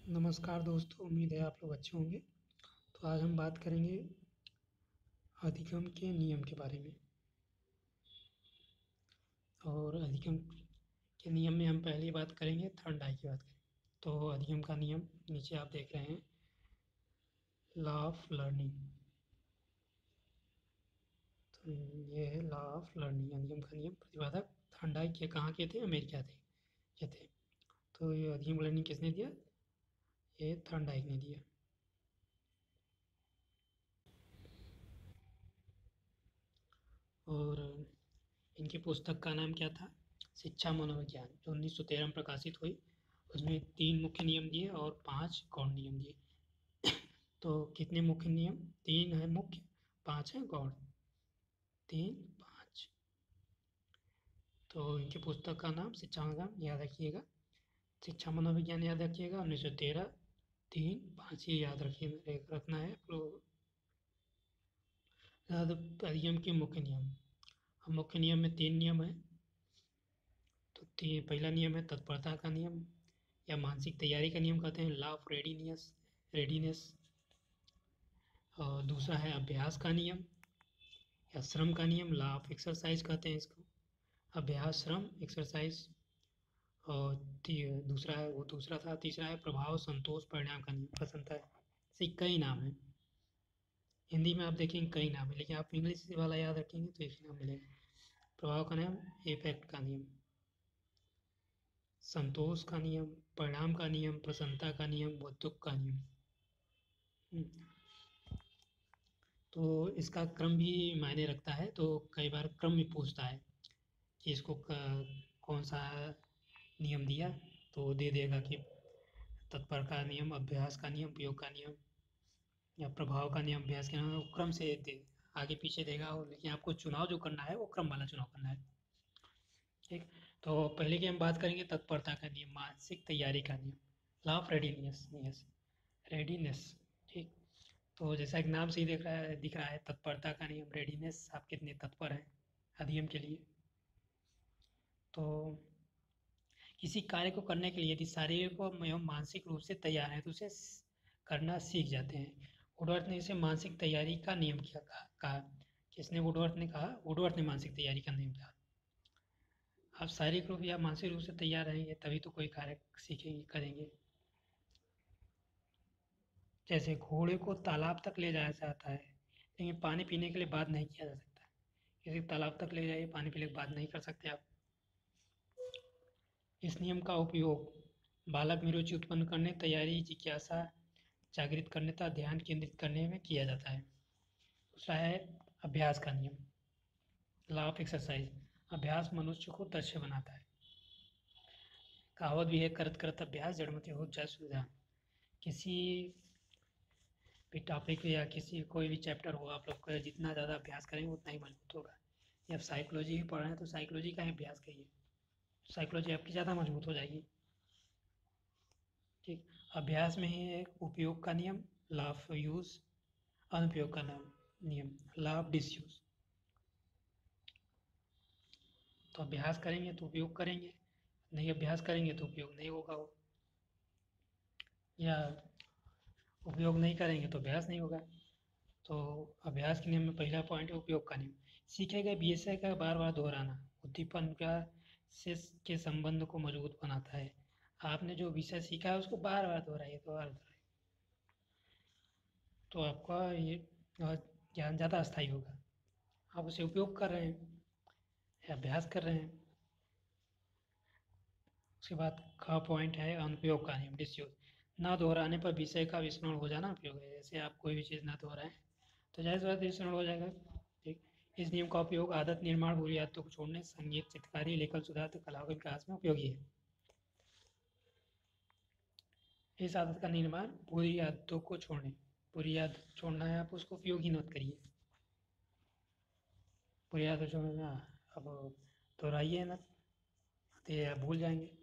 नमस्कार दोस्तों, उम्मीद है आप लोग अच्छे होंगे। तो आज हम बात करेंगे अधिगम के नियम के बारे में। और अधिगम के नियम में हम पहली बात करेंगे थर्ड आई की बात करेंगे। तो अधिगम का नियम नीचे आप देख रहे हैं, लॉ ऑफ लर्निंग। तो ये है लॉ ऑफ लर्निंग, अधिगम का नियम। प्रतिपादक थर्ड आई के कहाँ के थे? अमेरिका के थे। तो ये अधिगम लर्निंग किसने दिया? ये थर्ड आई ने दिया। और इनकी पुस्तक का नाम क्या था? शिक्षा मनोविज्ञान, जो 1913 में प्रकाशित हुई। उसमें 3 मुख्य नियम दिए और 5 गौण नियम दिए। तो कितने मुख्य नियम? 3 है मुख्य, 5 है गौण। 3, 5। तो इनकी पुस्तक का नाम शिक्षा मनोविज्ञान याद रखिएगा। शिक्षा मनोविज्ञान याद रखिएगा, 1913, 3, 5 ये याद रखिए, रखना है आप लोग। अधिगम के मुख्य नियम। अब मुख्य नियम में 3 नियम है। तो पहला नियम है तत्परता का नियम, या मानसिक तैयारी का नियम कहते हैं, लॉ ऑफ रेडीनेस। और दूसरा है अभ्यास का नियम या श्रम का नियम, लॉ ऑफ एक्सरसाइज कहते हैं इसको। अभ्यास, श्रम, एक्सरसाइज। और दूसरा था, तीसरा है प्रभाव, संतोष, परिणाम का नियम, प्रसन्नता। ऐसे कई नाम है। हिंदी में आप देखेंगे कई नाम है, लेकिन आप इंग्लिश वाला याद रखेंगे तो एक ही नाम मिलेगा। प्रभाव का नियम, इफेक्ट का नियम। संतोष का नियम, परिणाम का नियम, प्रसन्नता का नियम, व दुख का नियम। हम्म। तो इसका क्रम भी मायने रखता है। तो कई बार क्रम भी पूछता है कि इसको कौन सा नियम दिया, तो दे देगा कि तत्पर का नियम, अभ्यास का नियम, प्रयोग का नियम, या प्रभाव का नियम, अभ्यास का नियम। वो क्रम से दे, आगे पीछे देगा। लेकिन आपको चुनाव जो करना है वो क्रम वाला चुनाव करना है। ठीक। तो पहले की हम बात करेंगे तत्परता का नियम, मानसिक तैयारी का नियम, लॉ ऑफ रेडीनेस। ठीक। तो जैसा एक नाम से ही दिख रहा है तत्परता का नियम, रेडीनेस, आप कितने तत्पर हैं अधिगम के लिए। तो किसी कार्य को करने के लिए यदि शारीरिक एवं मानसिक रूप से तैयार है तो उसे करना सीख जाते हैं। वुडवर्थ ने इसे मानसिक तैयारी का नियम किया कहा। किसने? वुडवर्थ ने कहा। वुडवर्थ ने मानसिक तैयारी का नियम कहा। आप शारीरिक रूप या मानसिक रूप से तैयार रहेंगे तभी तो कोई कार्य सीखेंगे, करेंगे। जैसे घोड़े को तालाब तक ले जाया जाता है, लेकिन पानी पीने के लिए बात नहीं किया जा सकता। किसी तालाब तक ले जाइए, पानी पीने की बात नहीं कर सकते आप। इस नियम का उपयोग बालक में रुचि उत्पन्न करने, तैयारी, जिज्ञासा जागृत करने तथा ध्यान केंद्रित करने में किया जाता है। दूसरा है अभ्यास का नियम, लॉ ऑफ एक्सरसाइज। अभ्यास मनुष्य को दक्ष बनाता है। कहावत भी है, करत करत अभ्यास जड़मति हो जा सुविधा। किसी भी टॉपिक या किसी कोई भी चैप्टर हो, आप लोग का जितना ज़्यादा अभ्यास करेंगे उतना ही मजबूत होगा। या आप साइकोलॉजी ही पढ़ रहे हैं तो साइकोलॉजी का ही अभ्यास करिए, साइकोलॉजी आपकी ज़्यादा मजबूत हो जाएगी। ठीक। अभ्यास में ही एक उपयोग का नियम, लॉ ऑफ यूज। अनुपयोग का नाम नियम, लॉ ऑफ डिसयूज। तो अभ्यास करेंगे तो उपयोग करेंगे, नहीं अभ्यास करेंगे तो उपयोग नहीं होगा वो। या उपयोग नहीं करेंगे तो अभ्यास नहीं होगा। तो अभ्यास के नियम में पहला पॉइंट है उपयोग का नियम। सीखे गए विषय का बार बार दोहराना उद्दीपन का से के संबंध को मजबूत बनाता है। आपने जो विषय सीखा है उसको बार बार दोहराइए, दोबारा दोहराइए, तो आपका ये ज्ञान ज़्यादा अस्थायी होगा। आप उसे उपयोग कर रहे हैं या अभ्यास कर रहे हैं। उसके बाद का पॉइंट है अनुपयोग का नियम, डिसयूज। ना दोहराने पर विषय का विस्मरण हो जाना उपयोग है। जैसे आप कोई भी चीज़ ना दोहराएं तो जाहिर सी बात है विस्मरण हो जाएगा। ठीक। इस नियम का उपयोग आदत निर्माण, बुरी आदतों को छोड़ने, संगीत, चित्रकारी, लेखन सुधार तथा कलाओं के विकास में उपयोगी है। इस आदत का निर्माण बुरी आदतों को छोड़ने, बुरी आदत छोड़ना है, आप उसको उपयोगी मत करिए। बुरी आदत छोड़ना, अब दोहराइए ना तो ये आप भूल जाएंगे।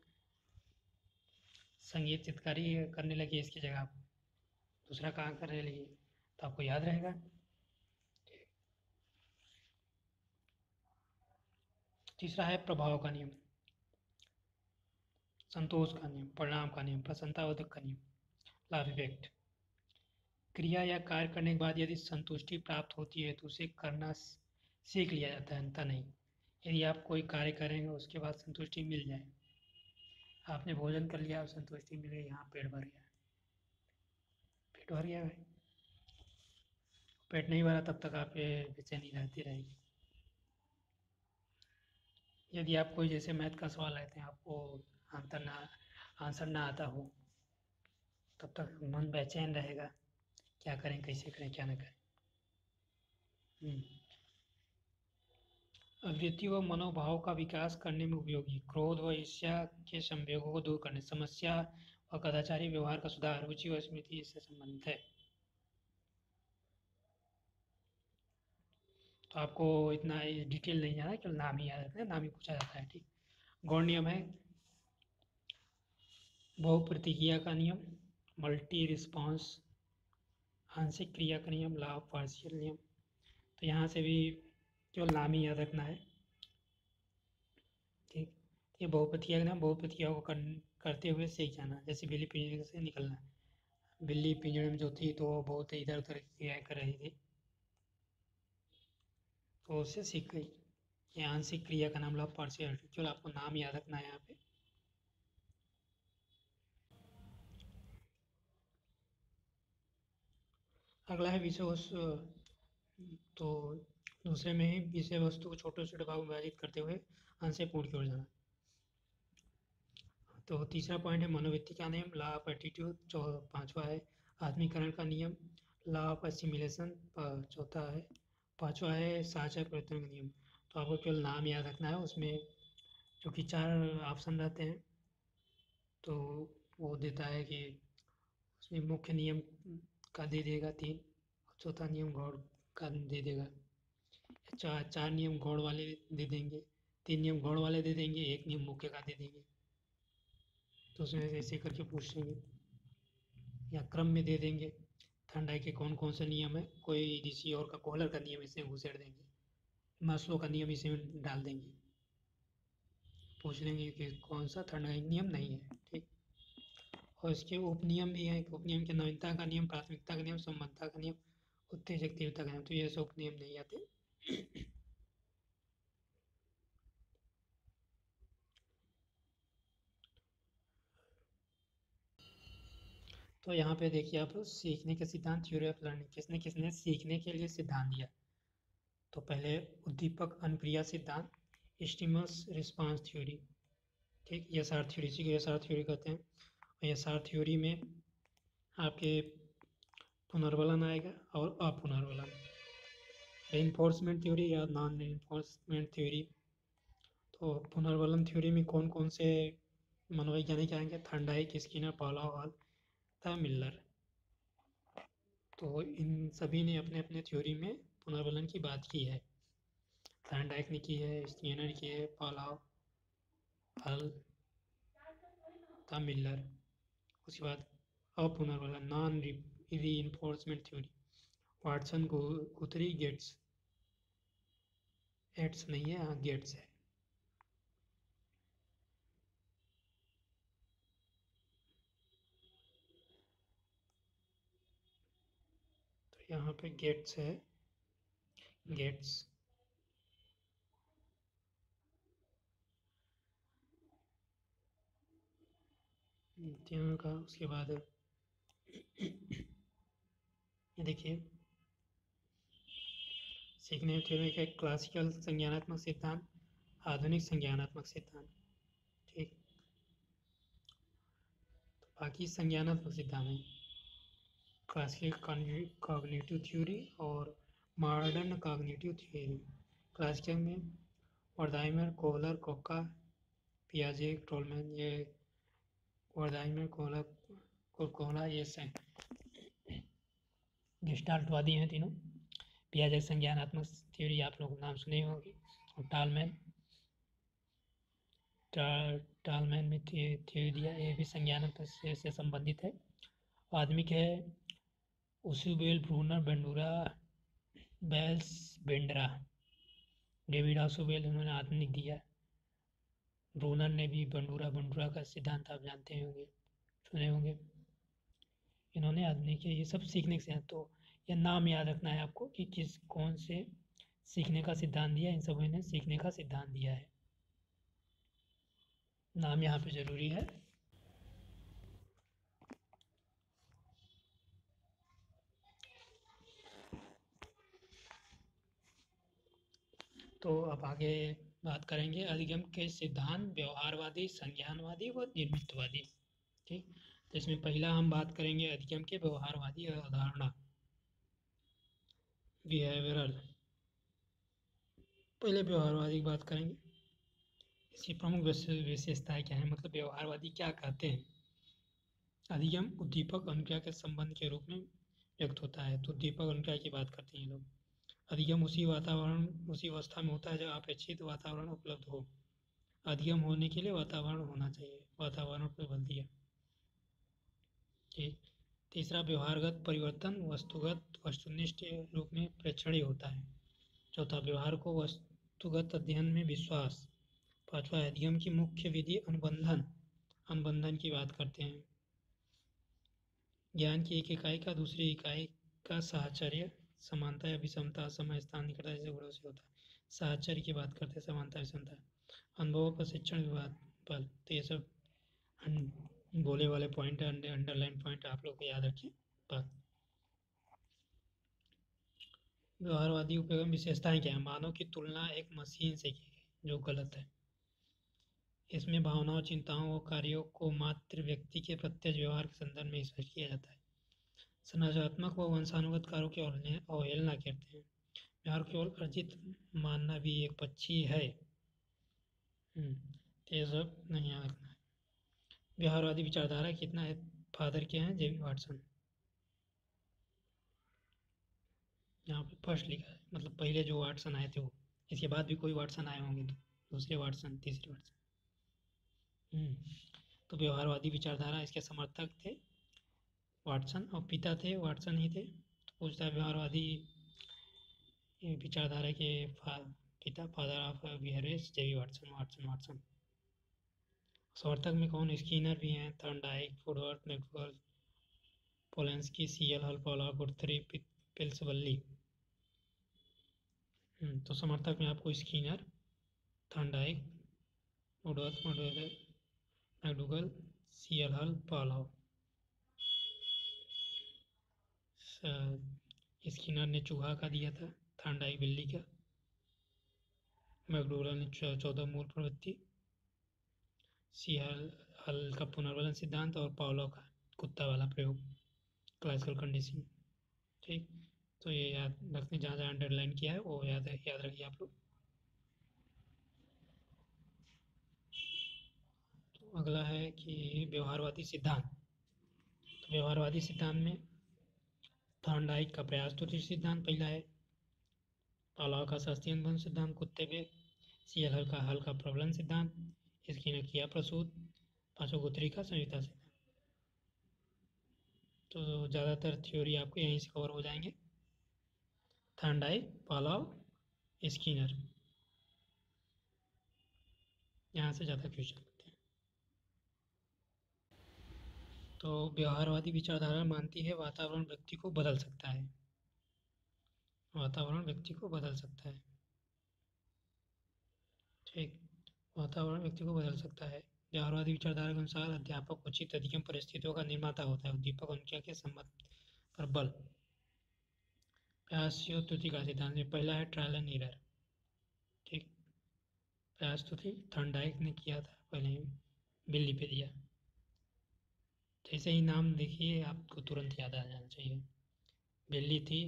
संगीत, चित्रकारी करने लगी इसकी जगह आप दूसरा काम करने लगी तो आपको याद रहेगा। तीसरा है प्रभाव का नियम, संतोष का नियम, परिणाम का नियम, प्रसन्नता, दुख का नियम। Law of effect. क्रिया या कार्य करने के बाद यदि संतुष्टि प्राप्त होती है तो उसे करना सीख लिया जाता है, अन्यथा नहीं। यदि आप कोई कार्य करेंगे उसके बाद संतुष्टि मिल जाए, आपने भोजन कर लिया और संतुष्टि मिल गई, हाँ पेट भर गया, पेट भर गया भाई, पेट नहीं भरा तब तक आप ये बेचैनी रहती रहेगी। यदि आप कोई जैसे मैथ का सवाल लेते हैं, आपको आंसर ना आता हो, तब तक मन बेचैन रहेगा, क्या करें, कैसे करें, क्या ना करें। वृत्ति व मनोभाव का विकास करने में उपयोगी, क्रोध व ईर्ष्या के संवेगों को दूर करने, समस्या व कदाचारी व्यवहार का सुधार, रुचि व स्मृति इससे संबंधित है। तो आपको इतना डिटेल नहीं जाना, केवल नाम ही याद रखना है, नाम ही पूछा जाता है। ठीक। गौण नियम है बहुप्रतिक्रिया का नियम, मल्टी रिस्पॉन्स, आंशिक क्रिया का नियम, लॉ ऑफ पार्शियल नियम। तो यहाँ से भी केवल नाम ही याद रखना है। ठीक। ये बहुप्रतिक्रिया का नाम, बहुप्रतिक्रिया को करते हुए सीख जाना, जैसे बिल्ली पिंजरे से निकलना। बिल्ली पिंजरे में जो थी तो वो बहुत इधर उधर क्रियाएँ कर रही थी, तो उससे सीख गई। ये आंशिक क्रिया का नाम लॉ ऑफ पार्शियलिटी, केवल आपको नाम याद रखना है यहाँ पे। अगला है विषय वस्तु। तो दूसरे में ही विषय वस्तु को छोटे छोटे भागों में विभाजित करते हुए अंश से पूर्ण की ओर जाना। तो तीसरा पॉइंट है मनोवृत्ति का नियम, लॉ ऑफ एटीट्यूड। पांचवा है आत्मीकरण का नियम, लॉ ऑफ असिमिलेशन। चौथा है, पांचवा है साझा परिवर्तन का नियम। तो आपको केवल नाम याद रखना है, उसमें जो कि 4 ऑप्शन रहते हैं, तो वो देता है कि उसमें मुख्य नियम का दे देगा 3, चौथा नियम गौड़ का दे देगा, 4 नियम गौड़ वाले दे देंगे, 3 नियम गौड़ वाले दे देंगे, 1 नियम मुख्य का दे देंगे। तो उसमें ऐसे करके पूछ लेंगे, या क्रम में दे देंगे, थर्नडाइक के कौन कौन से नियम है, कोई किसी और का कोहलर का नियम इसमें घुसेड़ देंगे, मास्लो का नियम इसमें डाल देंगे, पूछ लेंगे कि कौन सा थर्नडाइक नियम नहीं है। ठीक। और इसके उपनियम भी हैं, उपनियम के नवीनता का नियम, प्राथमिकता का नियम, संबद्धता का नियम, उत्तेजक तीव्रता का नियम। तो ये सब उपनियम नहीं आते। तो यहाँ पे देखिए आप, सीखने के सिद्धांत, थ्योरी ऑफ लर्निंग, किसने किसने सीखने के लिए सिद्धांत दिया। तो पहले उद्दीपक अनुक्रिया सिद्धांत, स्टिमुलस रिस्पांस थ्योरी। ठीक, एसआर थ्योरी, इसी को एसआर थ्योरी कहते हैं। और एसआर थ्योरी में आपके पुनर्वलन आएगा और अपुनर्वलन। रेनफोर्समेंट थ्योरी या नॉन रेनफोर्समेंट थ्योरी। तो पुनर्वलन थ्योरी में कौन कौन से मनोवैज्ञानिक आएंगे, थर्नडाइक, स्किनर, पाउलो हॉल तथा मिलर। तो इन सभी ने अपने अपने थ्योरी में पुनर्वलन की बात की है। थर्नडाइक ने की है, स्किनर की है, पाउलो हॉल तथा मिलर। उसके बाद अपुनर्वलन, non reinforcement theory, Watson, Guthrie, Gates. एट्स नहीं है, हाँ गेट्स है। तो यहाँ पे गेट्स है, गेट्स। तीनों का। उसके बाद ये देखिए, सीखने में थ्योरी का क्लासिकल संज्ञानात्मक सिद्धांत, आधुनिक संज्ञानात्मक सिद्धांत। ठीक। तो बाकी संज्ञानात्मक सिद्धांत है क्लासिकल कॉग्निटिव थ्योरी और मॉडर्न कॉग्निटिव थ्योरी। क्लासिकल में वर्दाइमर, कोहलर, कोका, पियाजे, टोलमैन। ये वर्दाइमर, कोहलर ये गेस्टाल्टवादी हैं तीनों। पियाजे संज्ञानात्मक थ्योरी आप लोग नाम सुने होंगे। और टालमैन में थ्योरी दिया, ये भी संज्ञानात्मक से संबंधित है। आदमिक है उसूबेल, Brunner, Bandura, bells, बेंडरा। David Ausubel उन्होंने आत्मिक दिया। ब्रूनर ने भी बंडूरा का सिद्धांत आप जानते होंगे, सुने होंगे। इन्होंने आधुनिक के ये सब सीखने से हैं। तो यह नाम याद रखना है आपको कि किस कौन से सीखने का सिद्धांत दिया, इन सभी ने सीखने का सिद्धांत दिया है। नाम यहाँ पे ज़रूरी है। तो अब आगे बात करेंगे अधिगम के सिद्धांत व्यवहारवादी, संज्ञानवादी व निर्मितवादी। ठीक, तो इसमें पहला हम बात करेंगे अधिगम के व्यवहारवादी अवधारणा, बिहेवियरल। पहले व्यवहारवादी की बात करेंगे। इसकी प्रमुख विशेषताएं क्या है, मतलब व्यवहारवादी क्या कहते हैं। अधिगम उद्दीपक अनुक्रिया के संबंध के रूप में व्यक्त होता है। तो उद्दीपक अनुक्रिया की बात करते हैं लोग। अधिगम उसी वातावरण, उसी अवस्था में होता है जब अपेक्षित वातावरण उपलब्ध हो। अधिगम होने के लिए वातावरण होना चाहिए, वातावरण पर बल दिया। ठीक। तीसरा व्यवहारगत परिवर्तन वस्तुगत वस्तुनिष्ठ रूप में प्रेक्षणीय होता है। चौथा व्यवहार को वस्तुगत अध्ययन में विश्वास। पांचवा अधिगम की मुख्य विधि अनुबंधन, अनुबंधन की बात करते हैं। ज्ञान की एक इकाई का दूसरी इकाई का साहचर्य, समानता या विषमता, समय स्थान निकटता जैसे गुणों से होता है। साहचर्य की बात करते हैं, समानता विषमता। अनुभव प्रशिक्षण विवाद बल। तो ये सब बोले वाले पॉइंट, अंडरलाइन पॉइंट आप लोग को याद रखें। पर व्यवहारवादी उपयोग विशेषताएं क्या है। मानव की तुलना एक मशीन से की गई, जो गलत है। इसमें भावनाओं, चिंताओं और कार्यों को मात्र व्यक्ति के प्रत्यक्ष व्यवहार के संदर्भ में स्पष्ट किया जाता है। संरचनात्मक व वंशानुगत कार्यों की अवहेलना करते हैं। व्यवहार केवल अर्जित मानना भी एक पक्षी है। तो ये सब नहीं याद रखना है। व्यवहारवादी विचारधारा कितना है, फादर क्या है, जेबी वाटसन। यहाँ पे फर्स्ट लिखा है, मतलब पहले जो वाटसन आए थे वो। इसके बाद भी कोई वाटसन आए होंगे तो दूसरे वाटसन, तीसरे वाटसन। तो व्यवहारवादी विचारधारा, इसके समर्थक थे वाटसन और पिता थे वाटसन ही थे। तो पूछता है व्यवहारवादी विचारधारा के पिता, father of behaviours, JB Watson. Watson Watson समर्थक में कौन, स्किनर भी हैं, Thorndike, Woodworth, Maxwell, Polanski, CL Hull, Pavlov, Guthrie, पिल्सवल्ली। तो समर्थक में आपको Skinner, Thorndike, Woodworth, McDougall, CL Hull, Pavlov. Skinner ने चूहा का दिया था, थॉर्नडाइक बिल्ली का, मैकडूगल ने 14 मूल प्रवृत्ति, सीएल हल का पुनर्वलन सिद्धांत और पॉलो का कुत्ता वाला प्रयोग, क्लासिकल कंडीशन। ठीक, तो ये याद रखने, जहाँ जहाँ अंडरलाइन किया है वो याद रखिए आप लोग। तो अगला है कि व्यवहारवादी सिद्धांत। तो व्यवहारवादी सिद्धांत में थॉर्नडाइक का प्रयास त्रुटि सिद्धांत पहला है, पॉलो का शास्त्रीय अनुबंध सिद्धांत कुत्ते पे, सीएल हल का प्रबलन सिद्धांत, स्किनर किया प्रसूत, पांचों गुथरी का संयुक्ता सिद्धांत। तो ज़्यादातर थ्योरी आपको यहीं से कवर हो जाएंगे, थॉर्नडाइक, पॉलो, स्किनर। यहाँ से ज़्यादा क्वेश्चन होते हैं। तो व्यवहारवादी विचारधारा मानती है वातावरण व्यक्ति को बदल सकता है, वातावरण व्यक्ति को बदल सकता है। ठीक, वातावरण व्यक्ति को बदल सकता है। व्यवहारवादी विचारधारा के अनुसार अध्यापक उचित अधिगम परिस्थितियों का निर्माता होता है। उद्दीपक अनुक्रिया के संबंध पर बल। प्रयास त्रुटि का सिद्धांत में पहला है ट्रायल एंड एरर। ठीक, प्रयास त्रुटि थॉर्नडाइक ने किया था, पहले ही बिल्ली पे दिया। जैसे ही नाम देखिए आपको तुरंत याद आ जाना चाहिए। बिल्ली थी,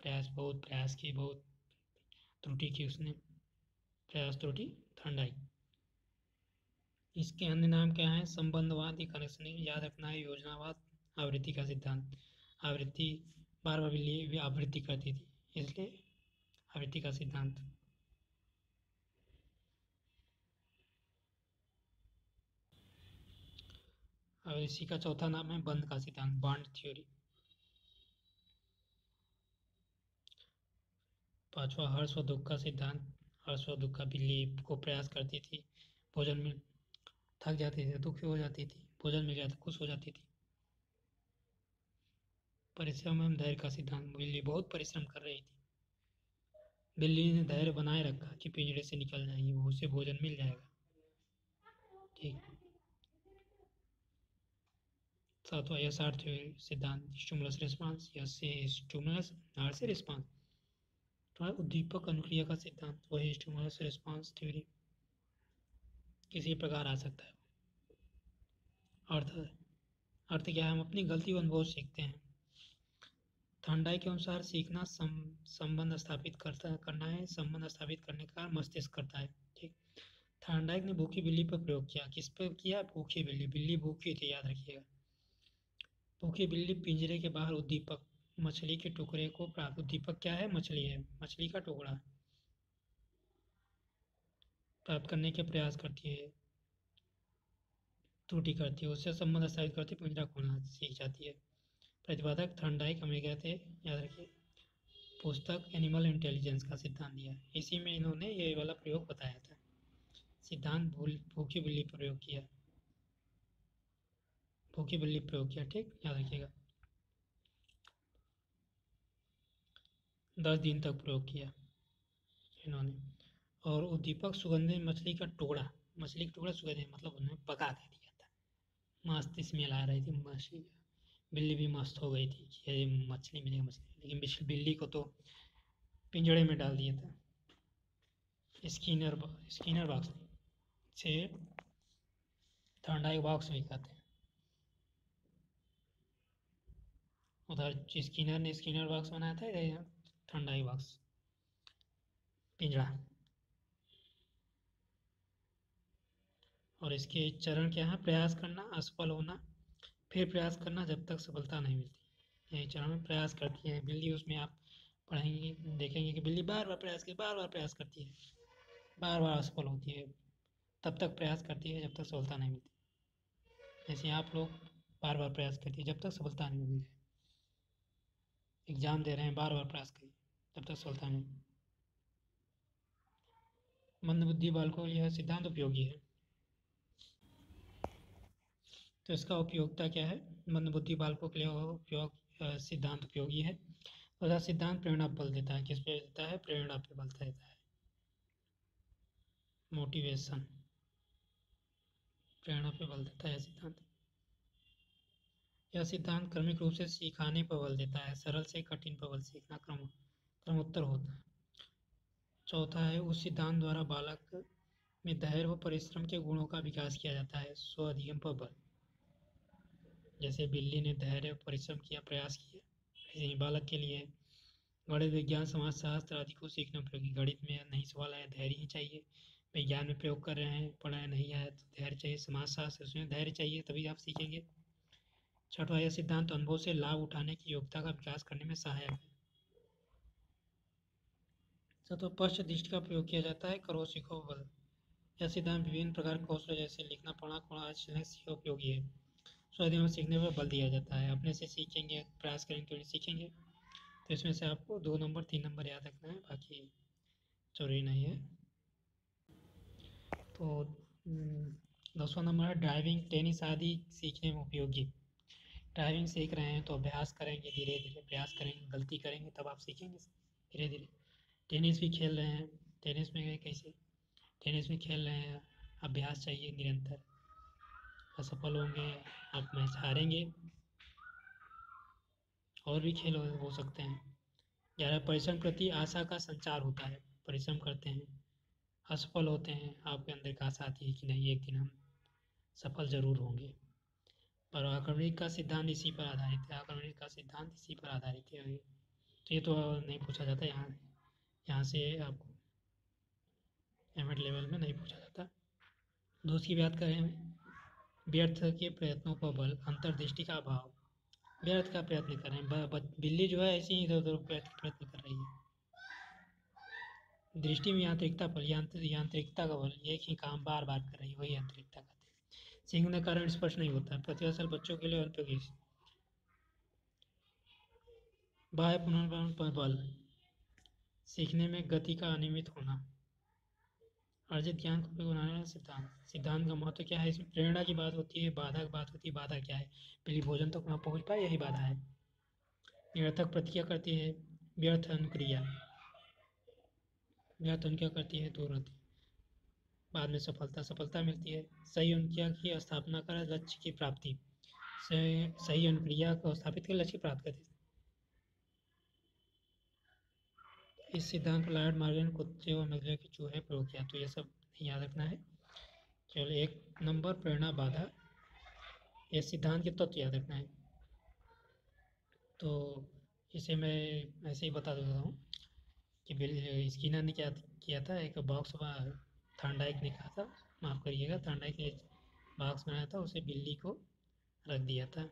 बहुत प्रयास की, बहुत त्रुटि की उसने, प्रयास त्रुटि थॉर्नडाइक। इसके अन्य नाम क्या है, संबंधवाद, कनेक्शनिंग याद रखना है, योजनावाद, आवृत्ति का सिद्धांत। आवृत्ति बार बार बिल्ली आवृत्ति करती थी, इसलिए आवृत्ति का सिद्धांत। और इसी का चौथा नाम है बंध का सिद्धांत, बॉन्ड थ्योरी। पांचवा हर्ष व दुख का सिद्धांत। हर्ष व दुख का, बिल्ली को प्रयास करती थी, भोजन में थक जाती थी, दुखी हो जाती थी, भोजन मिल गया तो खुश हो जाती थी। परिश्रम एवं धैर्य का सिद्धांत। बिल्ली बहुत परिश्रम कर रही थी। बिल्ली ने धैर्य बनाए रखा कि पिंजरे से निकल जाएगी, वो उसे भोजन मिल जाएगा। ठीक। सातवां यथार्थ सिद्धांत, स्टिमुलस रिस्पांस। यस से स्टिमुलस, आर से रिस्पांस। तो उद्दीपक अनुक्रिया का सिद्धांत, वही स्टिमुलस रिस्पांस थ्योरी, किसी प्रकार आ सकता है। अर्थ, अर्थ क्या है? हम अपनी गलती व अनुभव सीखते हैं। थॉर्नडाइक के अनुसार सीखना संबंध स्थापित करना है, संबंध स्थापित करने का मस्तिष्क करता है। ठीक। थॉर्नडाइक ने भूखी बिल्ली पर प्रयोग किया। किस पर किया? भूखी बिल्ली। बिल्ली भूखी थी, याद रखिएगा। भूखी बिल्ली पिंजरे के बाहर उद्दीपक, मछली के टुकड़े को प्राप्त। उद्दीपक क्या है? मछली है, मछली का टुकड़ा प्राप्त करने के प्रयास करती है, त्रुटि करती है, उससे संबंध स्थापित करती है, पिंजरा खोलना सीख जाती है। प्रतिपादक थॉर्नडाइक अमेरिका थे, याद रखिए। पुस्तक एनिमल इंटेलिजेंस का सिद्धांत दिया, इसी में इन्होंने ये वाला प्रयोग बताया था। सिद्धांत भूखी बिल्ली प्रयोग किया, भूखी बिल्ली प्रयोग किया। ठीक, याद रखिएगा। 10 दिन तक प्रयोग किया इन्होंने। और उद्दीपक सुगंधित मछली का टुकड़ा, मछली का टुकड़ा सुगंधित मतलब उन्होंने पका के दिया था। मस्त स्मेल आ रही थी मछली, बिल्ली भी मस्त हो गई थी कि ये मछली मिलेगी मछली, लेकिन बिल्ली को तो पिंजड़े में डाल दिया था। स्किनर स्किनर बॉक्स से थॉर्नडाइक बॉक्स भी कहते हैं। उधर स्किनर ने स्किनर बॉक्स बनाया था, इधर थॉर्नडाइक बॉक्स, पिंजड़ा। और इसके चरण क्या है? प्रयास करना, असफल होना, फिर प्रयास करना जब तक सफलता नहीं मिलती। यही चरण में प्रयास करती है बिल्ली। उसमें आप पढ़ेंगे, देखेंगे कि बिल्ली बार बार प्रयास करती, बार बार प्रयास करती है, बार बार असफल होती है, तब तक प्रयास करती है जब तक सफलता नहीं मिलती। जैसे आप लोग बार बार प्रयास करती है जब तक सफलता नहीं मिल जाए। एग्जाम दे रहे हैं, बार बार प्रयास करिए जब तक सफलता नहीं। मंदबुद्धि बालकों के लिए यह सिद्धांत उपयोगी है। तो इसका उपयोगिता क्या है? मंदबुद्धि बालकों के लिए उपयोग सिद्धांत उपयोगी है। तो सिद्धांत प्रेरणा बल देता है। किस पे देता है? प्रेरणा पे बल देता है, मोटिवेशन, प्रेरणा पे बल देता है सिद्धांत। यह सिद्धांत क्रमिक रूप से सिखाने पर बल देता है। सरल से कठिन पर बल सीखना क्रमोत्तर होता है। चौथा है, उस सिद्धांत द्वारा बालक में धैर्य व परिश्रम के गुणों का विकास किया जाता है। स्व अधिगम पर बल, जैसे बिल्ली ने धैर्य परिश्रम किया, प्रयास किया, ऐसे ही बालक के लिए गणित, विज्ञान, समाजशास्त्र आदि को सीखना उपयोगी। गणित में नहीं सवाल आया, धैर्य ही चाहिए। विज्ञान में प्रयोग कर रहे हैं, पढ़ाया नहीं आया तो धैर्य चाहिए। समाजशास्त्र, उसमें धैर्य चाहिए, तभी आप सीखेंगे। छठवां, यह सिद्धांत अनुभव से लाभ उठाने की योग्यता का विकास करने में सहायक है। तो पश्च दृष्टि का प्रयोग किया जाता है, करो सीखो बल। यह सिद्धांत विभिन्न प्रकार के कौशल जैसे लिखना, पढ़ना, कोड़ा चलने से उपयोगी है। स्वाधीन में सीखने पर बल दिया जाता है। अपने से सीखेंगे, प्रयास करेंगे तो सीखेंगे। तो इसमें से आपको 2 नंबर 3 नंबर याद रखना है, बाकी जरूरी नहीं है। तो 10वां नंबर है ड्राइविंग, टेनिस आदि सीखने में उपयोगी। ड्राइविंग सीख रहे हैं तो अभ्यास करेंगे, धीरे धीरे प्रयास करेंगे, गलती करेंगे तब आप सीखेंगे धीरे धीरे। टेनिस भी खेल रहे हैं, टेनिस में कैसे? टेनिस में खेल रहे हैं, अभ्यास चाहिए निरंतर। असफल होंगे, आप मैच हारेंगे, और भी खेल हो सकते हैं। 11, परिश्रम प्रति आशा का संचार होता है। परिश्रम करते हैं, असफल होते हैं, आपके अंदर एक आशा आती है कि नहीं एक दिन हम सफल जरूर होंगे। पर आक्रमणिक का सिद्धांत इसी पर आधारित है। आक्रमणिक का सिद्धांत इसी पर आधारित है। तो ये तो नहीं पूछा जाता यहाँ से आपको एमएड लेवल में नहीं पूछा जाता। दोस्त की बात करें हमें, व्यर्थ के प्रयत्नों पर बल, अंतर्दृष्टि का अभाव। व्यर्थ का प्रयत्न कर रहे हैं, बिल्ली जो है ऐसे ही इधर उधर प्रयत्न कर रही है। दृष्टि में यांत्रिकता पर, यांत्रिकता का बल, एक ही काम बार बार कर रही है, वही यांत्रिकता कहते हैं। सीखने का कारण स्पष्ट नहीं होता है। प्रतिभाशाली बच्चों के लिए अनुपयोगी। बाह्य पुनर्वरण पर बल, सीखने में गति का अनियमित होना। अर्जित ज्ञान को उपयोग बनाने वाला सिद्धांत। सिद्धांत का महत्व क्या है? इसमें प्रेरणा की बात होती है, बाधा की बात होती है। बाधा क्या है? पहले भोजन तक ना पहुंच पाए, यही बाधा है। निरर्थक प्रतिक्रिया करती है, व्यर्थ अनुक्रिया, व्यर्थ अनुक्रिया करती है तो रहती है। बाद में सफलता मिलती है। सही अनुक्रिया की स्थापना कर लक्ष्य की प्राप्ति, सही अनुक्रिया को स्थापित कर लक्ष्य प्राप्त करती है। इस सिद्धांत को लॉयड मॉर्गन कुत्ते और मगरमच्छ के चूहे प्रयोग किया। तो ये सब याद रखना है। केवल 1 नंबर प्रेरणा बाधा, ये सिद्धांत के तत्व याद रखना है। तो इसे मैं ऐसे ही बता देता हूँ कि स्किनर ने क्या किया था, एक बॉक्स थॉर्नडाइक ने कहा था, माफ़ करिएगा, थॉर्नडाइक ने बॉक्स बनाया था, उसे बिल्ली को रख दिया था,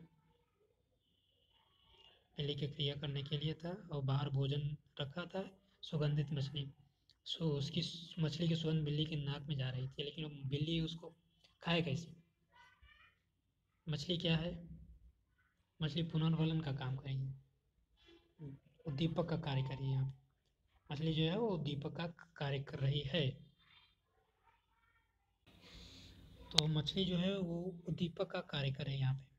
बिल्ली की क्रिया करने के लिए था, और बाहर भोजन रखा था, सुगंधित मछली। उसकी मछली की सुगंध बिल्ली के नाक में जा रही थी, लेकिन बिल्ली उसको खाए कैसे? मछली क्या है? मछली पुनर्वलन का काम करेगी, उद्दीपक का कार्य कर रही है यहाँ पे। मछली जो है वो उद्दीपक का कार्य कर रही है। तो मछली जो है वो उद्दीपक का कार्य कर रही है यहाँ पे।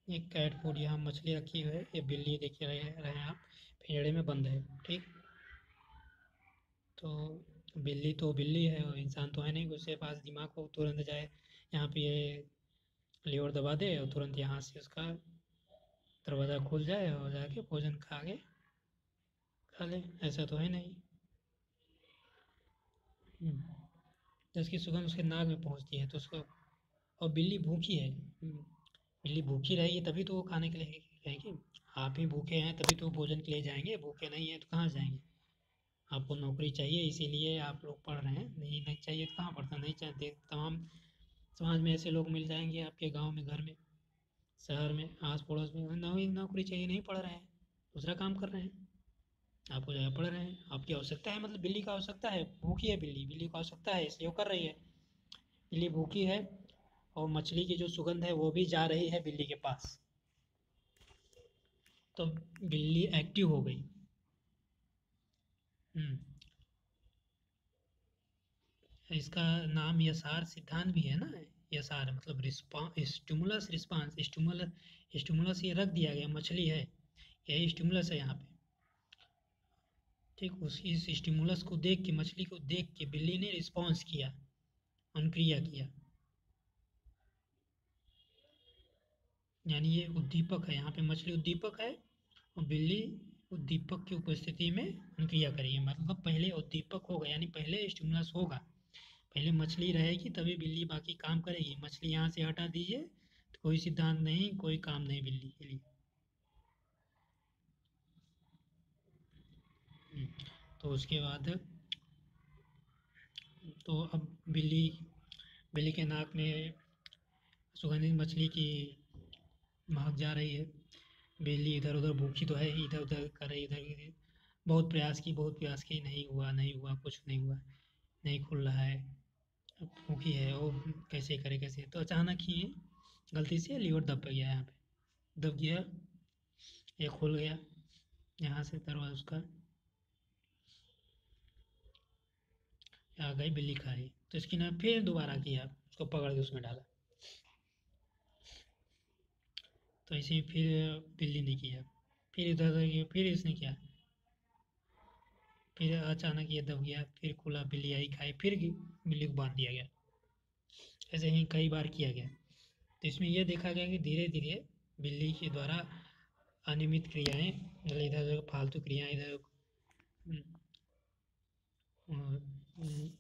एक कैट फूड, यहाँ मछली रखी हुई है, ये बिल्ली देखिए रहे हैं आप, पिंजड़े में बंद है, ठीक। तो बिल्ली तो बिल्ली है, और इंसान तो है नहीं उसके पास दिमाग हो तुरंत जाए यहाँ पे ये लीवर दबा दे और तुरंत यहाँ से उसका दरवाज़ा खुल जाए और जाके भोजन खा ले, ऐसा तो है नहीं। तो उसकी सुगंध उसके नाक में पहुँचती है तो उसको, और बिल्ली भूखी है, बिल्ली भूखी रहेगी तभी तो वो खाने के लिए रहेगी। आप ही भूखे हैं तभी तो भोजन के लिए जाएंगे, भूखे नहीं हैं तो कहाँ जाएंगे? आपको नौकरी चाहिए इसीलिए आप लोग पढ़ रहे हैं, नहीं नहीं चाहिए तो कहाँ पढ़ता, नहीं चाहते तमाम समाज में ऐसे लोग मिल जाएंगे आपके गांव में, घर में, शहर में, आस पड़ोस में, नौकरी नौकरी चाहिए, नहीं पढ़ रहे हैं, दूसरा काम कर रहे हैं। आपको जगह पढ़ रहे हैं, आपकी आवश्यकता है, मतलब बिल्ली का आवश्यकता है, भूखी है बिल्ली, बिल्ली को आवश्यकता है इसलिए वो कर रही है। बिल्ली भूखी है और मछली की जो सुगंध है वो भी जा रही है बिल्ली के पास, तो बिल्ली एक्टिव हो गई। हम्म, इसका नाम यसार सिद्धांत भी है ना। यसार मतलब response, stimulus response, stimulus, stimulus ये रख दिया गया, मछली है, यही स्टिमुलस है यहाँ पे, ठीक। उस इस स्टिमुलस को देख के, मछली को देख के बिल्ली ने रिस्पॉन्स किया, अनुक्रिया किया, यानी ये उद्दीपक है, यहाँ पे मछली उद्दीपक है और बिल्ली उद्दीपक की उपस्थिति में अनुक्रिया करेगी, मतलब पहले उद्दीपक होगा, यानी पहले स्टिमुलस होगा, पहले मछली रहेगी तभी बिल्ली बाकी काम करेगी। मछली यहाँ से हटा दीजिए तो कोई सिद्धांत नहीं, कोई काम नहीं बिल्ली के लिए। तो उसके बाद, तो अब बिल्ली बिल्ली के नाक में सुगंधित मछली की महक जा रही है। बिल्ली इधर उधर भूखी तो है ही, इधर उधर कर रही, इधर उधर बहुत प्रयास की, नहीं हुआ नहीं हुआ, कुछ नहीं हुआ, नहीं खुल रहा है, अब भूखी है वो, कैसे करे कैसे, तो अचानक ही गलती से लीवर दब गया, यहाँ पे दब गया, ये खुल गया, यहाँ से दरवाजा उसका, आ गई बिल्ली खा रही, तो इसकी ना फिर दोबारा किया, उसको पकड़ के उसमें डाला, तो इसे फिर बिल्ली ने किया, फिर इधर उधर किया, फिर इसने किया, फिर अचानक ये दब गया, फिर खुला, बिल्ली आई खाई, फिर बिल्ली को बांध दिया गया, ऐसे ही कई बार किया गया। तो इसमें यह देखा गया कि धीरे धीरे बिल्ली के द्वारा अनियमित क्रियाएं, मतलब इधर उधर फालतू क्रियाएं, इधर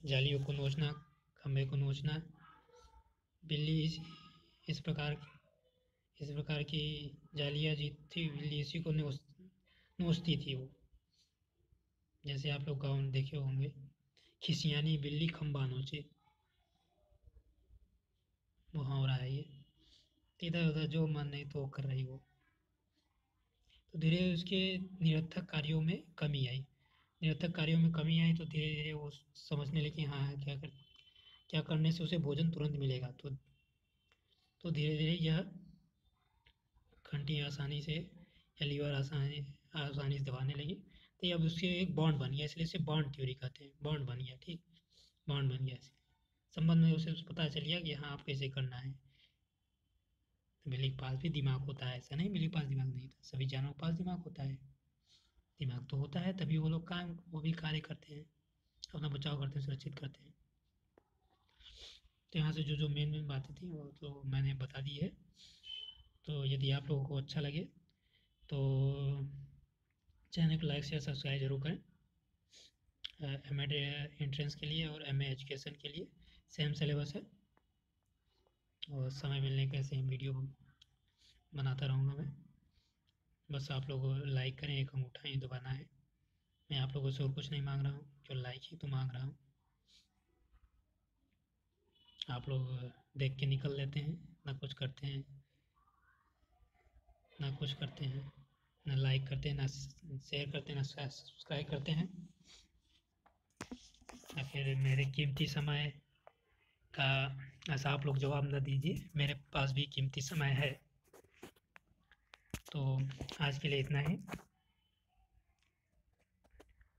जालियों को नोचना, खम्भे को नोचना, बिल्ली इस प्रकार इस प्रकार की जालियाँ जी थी, बिल्ली इसी को नोचती थी वो, जैसे आप लोग गाँव में देखे होंगे, खिसियानी बिल्ली खम्बा नोचे, मुहावरा है ये। इधर उधर जो मन नहीं तो कर रही वो, तो धीरे धीरे उसके निरर्थक कार्यों में कमी आई, निरर्थक कार्यों में कमी आई तो धीरे धीरे वो समझने लगी हाँ क्या करने से उसे भोजन तुरंत मिलेगा, तो धीरे धीरे यह घंटी आसानी से या लीवर आसानी आसानी से दबाने लगी, तो ये अब उसके एक बॉन्ड बन गया, इसलिए इसे बॉन्ड थ्योरी कहते हैं, बॉन्ड बन गया, ठीक, बॉन्ड बन गया, इसलिए संबंध में उसे पता चल गया कि हाँ आप कैसे करना है। बिल्ली के पास भी दिमाग होता है, ऐसा नहीं बिल्ली के पास दिमाग नहीं था, सभी जानवरों के पास दिमाग होता है। दिमाग तो होता है तभी वो लोग काम वो भी कार्य करते हैं, अपना बचाव करते हैं, सुरक्षित करते हैं। तो यहाँ से जो जो मेन बातें थी वो तो मैंने बता दी है। तो यदि आप लोगों को अच्छा लगे तो चैनल को लाइक शेयर सब्सक्राइब जरूर करें। एम.एड एंट्रेंस के लिए और एम.ए एजुकेशन के लिए सेम सिलेबस है, और समय मिलने के ऐसे ही वीडियो बनाता रहूँगा मैं। बस आप लोग लाइक करें, एक अंगूठा ही दबाना है। मैं आप लोगों से और कुछ नहीं मांग रहा हूँ, जो लाइक ही तो मांग रहा हूँ। आप लोग देख के निकल लेते हैं, ना कुछ करते हैं, ना कुछ करते हैं, ना लाइक करते हैं, ना शेयर करते हैं, ना सब्सक्राइब करते हैं, या फिर मेरे कीमती समय का ऐसा आप लोग जवाब न दीजिए, मेरे पास भी कीमती समय है। तो आज के लिए इतना ही।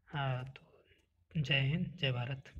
हाँ, तो जय हिंद, जय भारत।